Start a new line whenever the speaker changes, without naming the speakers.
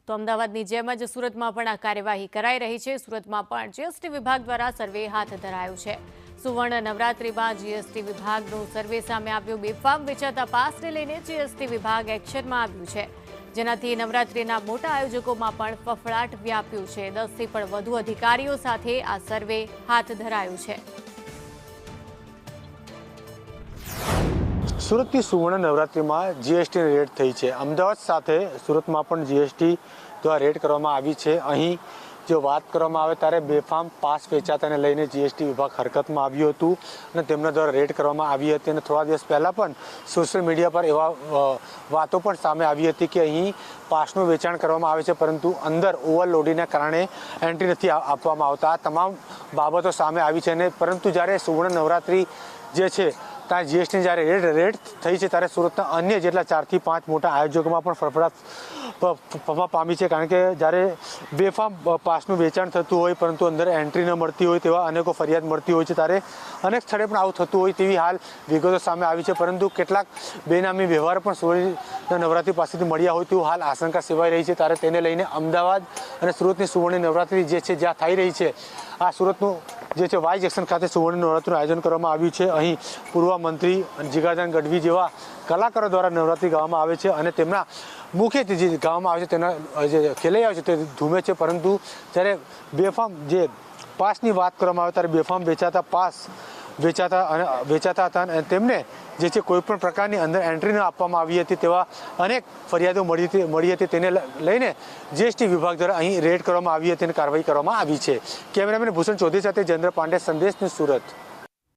તો અમદાવાદની જેમ જ સુરતમાં પણ આ કાર્યવાહી કરાઈ રહી છે। સુરતમાં પણ જીએસટી વિભાગ દ્વારા સર્વે હાથ ધરાયો છે। સુવર્ણ નવરાત્રિમાં જીએસટી વિભાગનું સર્વે સામે આવ્યું। બેફામ વેચાતા પાસને લઈને જીએસટી વિભાગ એક્શનમાં આવ્યું છે, જેનાથી નવરાત્રિના મોટા આયોજકોમાં પણ ફફડાટ વ્યાપ્યું છે। 10થી પણ વધુ અધિકારીઓ સાથે આ સર્વે હાથ ધરાયું છે।
સુરતની સુવર્ણ નવરાત્રિમાં જીએસટીની રેડ થઈ છે। અમદાવાદ સાથે સુરતમાં પણ જીએસટી દ્વારા રેડ કરવામાં આવી છે। અહીં જો વાત કરવામાં આવે ત્યારે બેફામ પાસ વેચાતાને લઈને જીએસટી વિભાગ હરકતમાં આવ્યું હતું અને તેમના દ્વારા રેડ કરવામાં આવી હતી। અને થોડા દિવસ પહેલાં પણ સોશિયલ મીડિયા પર એવા વાતો પણ સામે આવી હતી કે અહીં પાસનું વેચાણ કરવામાં આવે છે, પરંતુ અંદર ઓવરલોડિંગના કારણે એન્ટ્રી નથી આપવામાં આવતા। આ તમામ બાબતો સામે આવી છે। અને પરંતુ જ્યારે સુવર્ણ નવરાત્રિ જે છે ત્યાં જીએસટી જ્યારે રેડ થઈ છે ત્યારે સુરતના અન્ય જેટલા 4 થી 5 મોટા આયોજકોમાં પણ ફફડાટ પામી છે। કારણ કે જ્યારે બેફામ પાસનું વેચાણ થતું હોય પરંતુ અંદર એન્ટ્રી ન મળતી હોય તેવા અનેકો ફરિયાદ મળતી હોય છે, ત્યારે અનેક સ્થળે પણ આવું થતું હોય તેવી હાલ વિગતો સામે આવી છે। પરંતુ કેટલાક બેનામી વ્યવહાર પણ સુવર્ણ નવરાત્રિ પાસેથી મળ્યા હોય તેવું હાલ આશંકા સેવાઈ રહી છે। ત્યારે તેને લઈને અમદાવાદ અને સુરતની સુવર્ણ નવરાત્રિ જે છે જ્યાં થઈ રહી છે, આ સુરતનું જે છે વાય જંકશન ખાતે સુવર્ણ નવરાત્રિનું આયોજન કરવામાં આવ્યું છે। અહીં પૂર્વ મંત્રી જીગરદાન ગઢવી જેવા કલાકારો દ્વારા નવરાત્રિ ગાવામાં આવે છે અને તેમના મુખ્યથી જે ગાવામાં આવે છે તેના જે ખેલૈયાઓ છે તે ધૂમે છે। પરંતુ જ્યારે બેફામ જે પાસની વાત કરવામાં આવે ત્યારે બેફામ વેચાતા પાસ વેચાતા હતા અને તેમને જે છે કોઈપણ પ્રકારની અંદર એન્ટ્રી ન આપવામાં આવી હતી તેવા અનેક ફરિયાદો મળી હતી। તેને લઈને જીએસટી વિભાગ દ્વારા અહીં રેડ કરવામાં આવી હતી અને કાર્યવાહી કરવામાં આવી છે। કેમેરામેન ભૂષણ ચૌધરી સાથે જયેન્દ્ર પાંડે, સંદેશ ન્યૂઝ, સુરત।